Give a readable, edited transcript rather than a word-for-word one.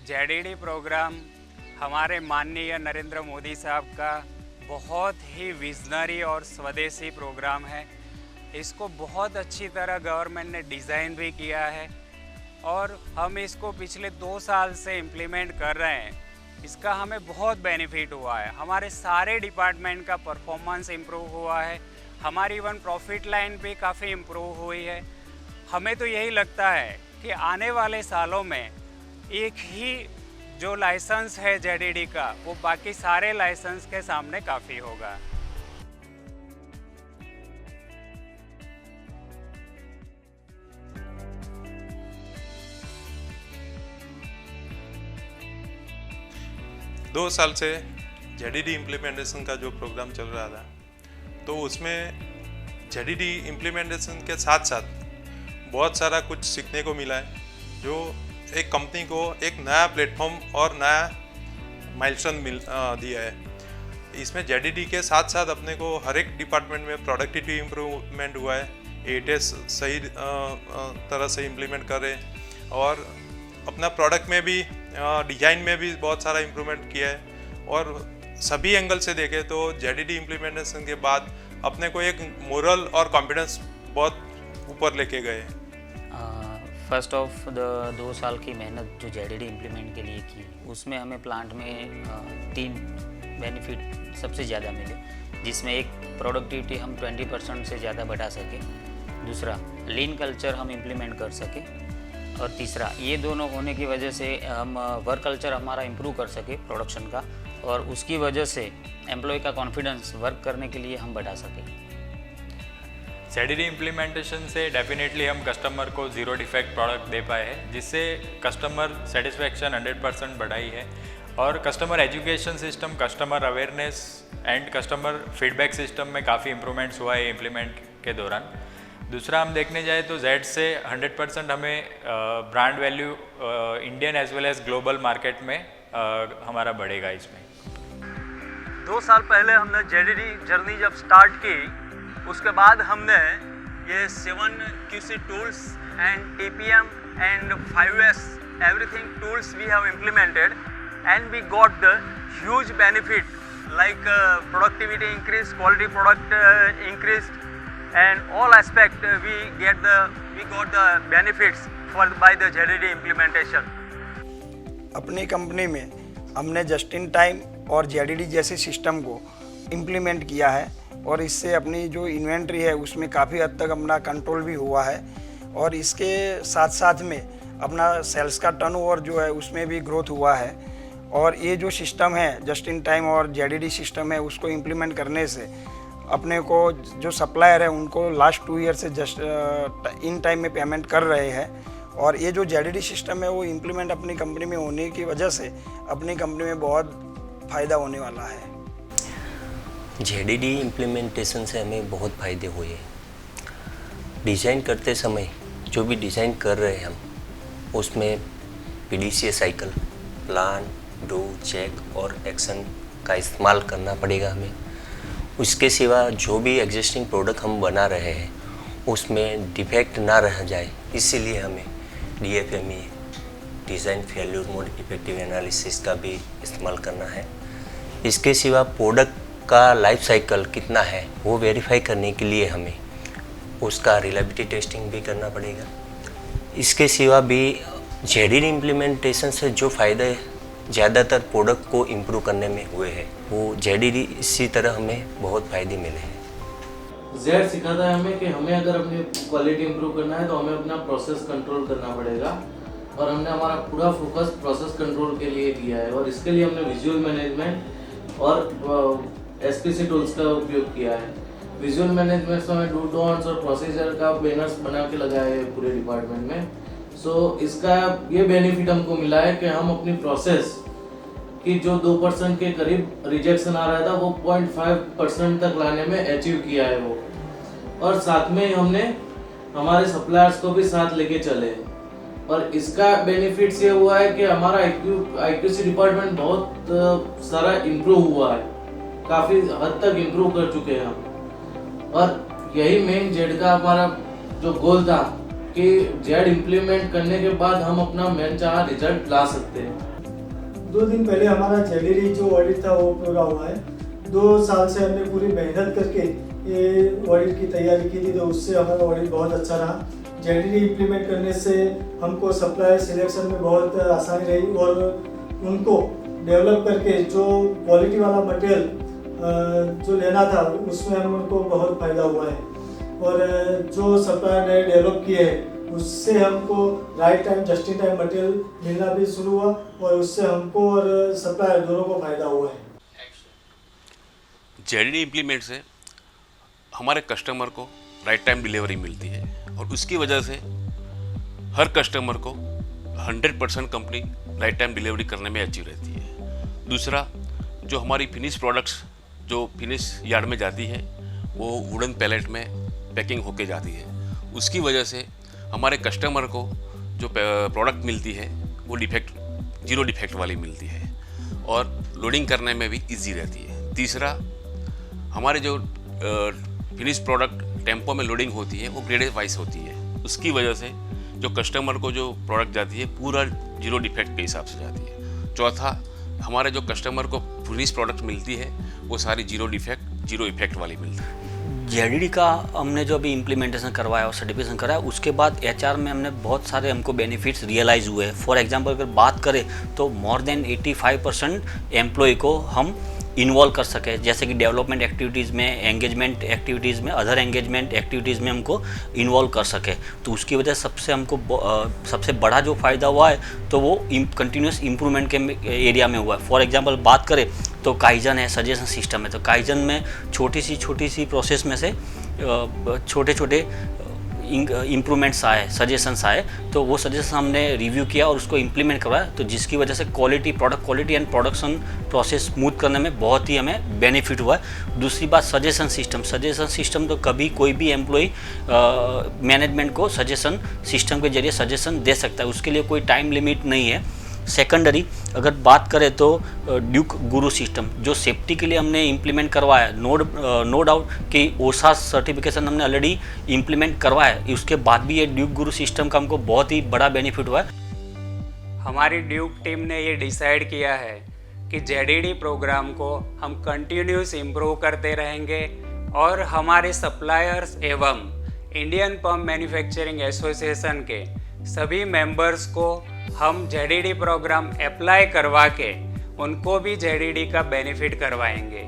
जेडीडी programme हमारे माननीय नरेंद्र मोदी साहब का बहुत ही विजनरी और स्वदेशी प्रोग्राम है। इसको बहुत अच्छी तरह गवर्नमेंट ने डिज़ाइन भी किया है और हम इसको पिछले 2 साल से इम्प्लीमेंट कर रहे हैं। इसका हमें बहुत बेनिफिट हुआ है। हमारे सारे डिपार्टमेंट का परफॉर्मेंस इम्प्रूव हुआ है। हमारी इवन प्रॉफिट लाइन भी काफ़ी इम्प्रूव हुई है। हमें तो यही लगता है कि आने वाले सालों में एक ही जो लाइसेंस है जेडीडी का वो बाकी सारे लाइसेंस के सामने काफ़ी होगा। दो साल से जेडीडी इम्प्लीमेंटेशन का जो प्रोग्राम चल रहा था, तो उसमें जेडीडी इम्प्लीमेंटेशन के साथ साथ बहुत सारा कुछ सीखने को मिला है, जो एक कंपनी को एक नया प्लेटफॉर्म और नया माइलस्टोन दिया है। इसमें जेडीडी के साथ साथ अपने को हर एक डिपार्टमेंट में प्रोडक्टिविटी इम्प्रूवमेंट हुआ है। एटेस सही तरह से इम्प्लीमेंट कर रहे हैं और अपना प्रोडक्ट में भी डिज़ाइन में भी बहुत सारा इम्प्रूवमेंट किया है। और सभी एंगल से देखें तो जेडीडी इम्प्लीमेंटेशन के बाद अपने को एक मोरल और कॉन्फिडेंस बहुत ऊपर लेके गए। फर्स्ट ऑफ द 2 साल की मेहनत जो जेडीडी इम्प्लीमेंट के लिए की, उसमें हमें प्लांट में 3 बेनिफिट सबसे ज़्यादा मिले, जिसमें एक प्रोडक्टिविटी हम 20% से ज़्यादा बढ़ा सके, दूसरा लीन कल्चर हम इम्प्लीमेंट कर सके, और तीसरा ये दोनों होने की वजह से हम वर्क कल्चर हमारा इम्प्रूव कर सके प्रोडक्शन का, और उसकी वजह से एम्प्लॉय का कॉन्फिडेंस वर्क करने के लिए हम बढ़ा सके। जेडीडी इम्प्लीमेंटेशन से डेफिनेटली हम कस्टमर को ज़ीरो डिफेक्ट प्रोडक्ट दे पाए हैं, जिससे कस्टमर सेटिस्फेक्शन 100% बढ़ाई है। और customer education system, customer awareness and customer feedback system में काफ़ी इम्प्रूवमेंट्स हुआ है इम्प्लीमेंट के दौरान। दूसरा हम देखने जाए तो जेड से 100% हमें brand value Indian as well as global market में हमारा बढ़ेगा। इसमें 2 साल पहले हमने जेडीडी जर्नी जब स्टार्ट की, उसके बाद हमने ये 7 QC tools and TPM and 5S everything tools we have implemented and we got the huge benefit like productivity increase, quality product increase and all aspect we got the benefits for by the JDD implementation। अपनी company में हमने just in time और जेडीडी जैसे system को implement किया है और इससे अपनी जो इन्वेंट्री है उसमें काफ़ी हद तक अपना कंट्रोल भी हुआ है, और इसके साथ साथ में अपना सेल्स का टर्नओवर जो है उसमें भी ग्रोथ हुआ है। और ये जो सिस्टम है जस्ट इन टाइम और जेडीडी सिस्टम है, उसको इम्प्लीमेंट करने से अपने को जो सप्लायर है उनको लास्ट 2 ईयर से जस्ट इन टाइम में पेमेंट कर रहे हैं। और ये जो जेडीडी सिस्टम है वो इम्प्लीमेंट अपनी कंपनी में होने की वजह से अपनी कंपनी में बहुत फ़ायदा होने वाला है। जेडीडी इम्प्लीमेंटेशन से हमें बहुत फ़ायदे हुए। डिज़ाइन करते समय जो भी डिज़ाइन कर रहे हैं हम, उसमें PDCA cycle, plan, do, check और एक्शन का इस्तेमाल करना पड़ेगा हमें। उसके सिवा जो भी एग्जिस्टिंग प्रोडक्ट हम बना रहे हैं उसमें डिफेक्ट ना रह जाए, इसीलिए हमें DFME design failure mode effective analysis का भी इस्तेमाल करना है। इसके सिवा प्रोडक्ट का लाइफ साइकिल कितना है वो वेरीफाई करने के लिए हमें उसका रिलायबिलिटी टेस्टिंग भी करना पड़ेगा। इसके सिवा भी जेडीडी इम्प्लीमेंटेशन से जो फ़ायदे ज़्यादातर प्रोडक्ट को इम्प्रूव करने में हुए हैं, वो जेडीडी इसी तरह हमें बहुत फ़ायदे मिले हैं। जेड सिखाता है हमें कि हमें अगर अपनी क्वालिटी इम्प्रूव करना है तो हमें अपना प्रोसेस कंट्रोल करना पड़ेगा, और हमने हमारा पूरा फोकस प्रोसेस कंट्रोल के लिए किया है। और इसके लिए हमने विजुअल मैनेजमेंट और SPC टूल्स का उपयोग किया है। विजुअल मैनेजमेंट में डू डोंट्स और प्रोसीजर का बैनर्स बना के लगाए हैं पूरे डिपार्टमेंट में। इसका ये बेनिफिट हमको मिला है कि हम अपनी प्रोसेस की जो 2% के करीब रिजेक्शन आ रहा था वो 0.5% तक लाने में अचीव किया है वो। और साथ में हमने हमारे सप्लायर्स को भी साथ लेके चले, और इसका बेनिफिट्स ये हुआ है कि हमारा IQC डिपार्टमेंट बहुत सारा इम्प्रूव हुआ है, काफ़ी हद तक इम्प्रूव कर चुके हैं हम। और यही मेन जेड का हमारा जो गोल था कि जेड इम्प्लीमेंट करने के बाद हम अपना मनचाहा रिजल्ट ला सकते हैं। 2 दिन पहले हमारा जेडीडी जो ऑडिट था वो पूरा हुआ है। 2 साल से हमने पूरी मेहनत करके ये ऑडिट की तैयारी की थी, तो उससे हमारा ऑडिट बहुत अच्छा रहा। जेडीडी इम्प्लीमेंट करने से हमको सप्लायर सिलेक्शन में बहुत आसानी रही और उनको डेवलप करके जो क्वालिटी वाला मटेरियल जो लेना था उसमें हम उनको बहुत फ़ायदा हुआ है। और जो सप्लायर ने डेवलप किए हैं उससे हमको right time just in time material मिलना भी शुरू हुआ और उससे हमको और सप्लायर दोनों को फ़ायदा हुआ है। जेडीडी इम्प्लीमेंट से हमारे कस्टमर को राइट टाइम डिलीवरी मिलती है और उसकी वजह से हर कस्टमर को 100% कंपनी राइट टाइम डिलीवरी करने में अच्छी रहती है। दूसरा, जो हमारी फिनिश प्रोडक्ट्स जो फिनिश यार्ड में जाती है वो वुडन पैलेट में पैकिंग होके जाती है। उसकी वजह से हमारे कस्टमर को जो प्रोडक्ट मिलती है वो जीरो डिफेक्ट वाली मिलती है और लोडिंग करने में भी इजी रहती है। तीसरा, हमारे जो फिनिश प्रोडक्ट टेम्पो में लोडिंग होती है वो ग्रेड वाइज होती है। उसकी वजह से जो कस्टमर को जो प्रोडक्ट जाती है पूरा जीरो डिफेक्ट के हिसाब से जाती है। चौथा, हमारे जो कस्टमर को फिनिश प्रोडक्ट मिलती है वो सारी जीरो डिफेक्ट जीरो इफेक्ट वाली मिलती है। जेडीडी का हमने जो अभी इम्प्लीमेंटेशन करवाया और सर्टिफिकेशन कराया उसके बाद एचआर में हमने बहुत सारे हमको बेनिफिट्स रियलाइज़ हुए। फॉर एग्जांपल अगर बात करें तो मोर देन 85% एम्प्लॉय को हम इन्वॉल्व कर सके, जैसे कि डेवलपमेंट एक्टिविटीज़ में, एंगेजमेंट एक्टिविटीज़ में, अदर एंगेजमेंट एक्टिविटीज़ में हमको इन्वॉल्व कर सके। तो उसकी वजह सबसे हमको सबसे बड़ा जो फ़ायदा हुआ है तो वो कंटिन्यूस इम्प्रूवमेंट के एरिया में हुआ है। फॉर एग्जांपल बात करें तो काइजन है, सजेशन सिस्टम है। तो काइजन में छोटी सी प्रोसेस में से छोटे छोटे इम्प्रूवमेंट्स आए, सजेशंस आए, तो वो सजेशन हमने रिव्यू किया और उसको इम्प्लीमेंट करवाया, तो जिसकी वजह से product quality and production process smooth करने में बहुत ही हमें बेनिफिट हुआ है। दूसरी बात, सजेशन सिस्टम तो कभी कोई भी एम्प्लॉय मैनेजमेंट को सजेशन सिस्टम के जरिए सजेशन दे सकता है, उसके लिए कोई टाइम लिमिट नहीं है। सेकेंडरी अगर बात करें तो ड्यूक गुरु सिस्टम जो सेफ्टी के लिए हमने इम्प्लीमेंट करवाया, नो डाउट कि ओसा सर्टिफिकेशन हमने ऑलरेडी इम्प्लीमेंट करवाया है, उसके बाद भी ये ड्यूक गुरु सिस्टम का हमको बहुत ही बड़ा बेनिफिट हुआ है। हमारी ड्यूक टीम ने ये डिसाइड किया है कि जेडीडी प्रोग्राम को हम कंटिन्यूस इम्प्रूव करते रहेंगे और हमारे सप्लायर्स एवं इंडियन पंप मैन्युफैक्चरिंग एसोसिएशन के सभी मेंबर्स को हम जेडीडी प्रोग्राम अप्लाई करवा के उनको भी जेडीडी का बेनिफिट करवाएंगे।